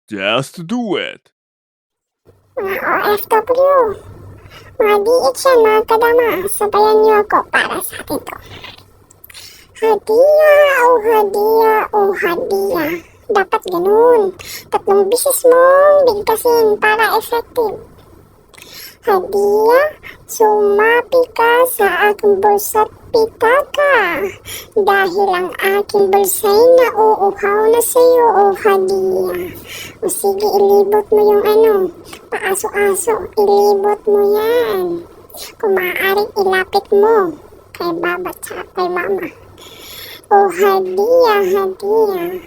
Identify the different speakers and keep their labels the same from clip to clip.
Speaker 1: Just do it.
Speaker 2: Mga OFW, mga DH yan, mga kadama, sabayan niyo ako para sa atin to. Hadiya, oh hadiya, oh hadiya. Dapat ganun. 3 bisis mong bigkasin para effective. Hadiya, sumapi ka sa aking bulsa't pitaka. Dahil ang aking bulsa'y nauuhaw na sa'yo, oh hadiya. O sige, ilibot mo yung paaso-aso. Ilibot mo yan. Kung maaaring ilapit mo kay baba at kay mama. O hadiya, hadiya.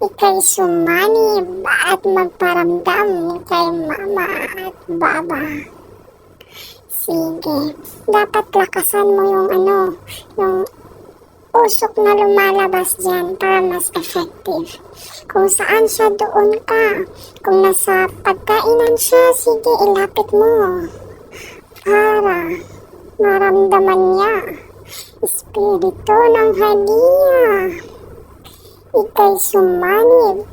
Speaker 2: Ika'y sumanib at magparamdam kay mama at baba. Sige, dapat lakasan mo yung usok na lumalabas dyan para mas effective. Kung saan siya, doon ka. Kung nasa pagkainan siya, sige, ilapit mo. Para maramdaman niya. Espiritu ng hadiya. Ika'y sumanib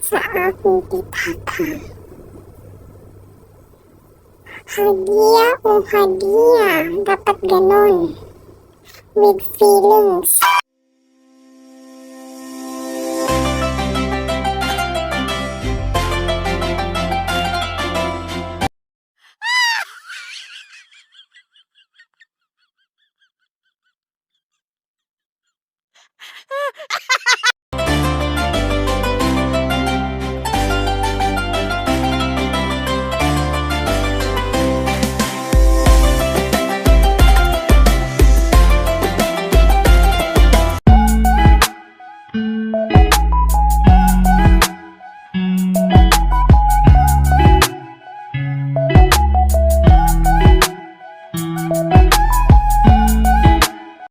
Speaker 2: sa aking pitaka. Hadiya o hadiya, dapat ganon. With feelings.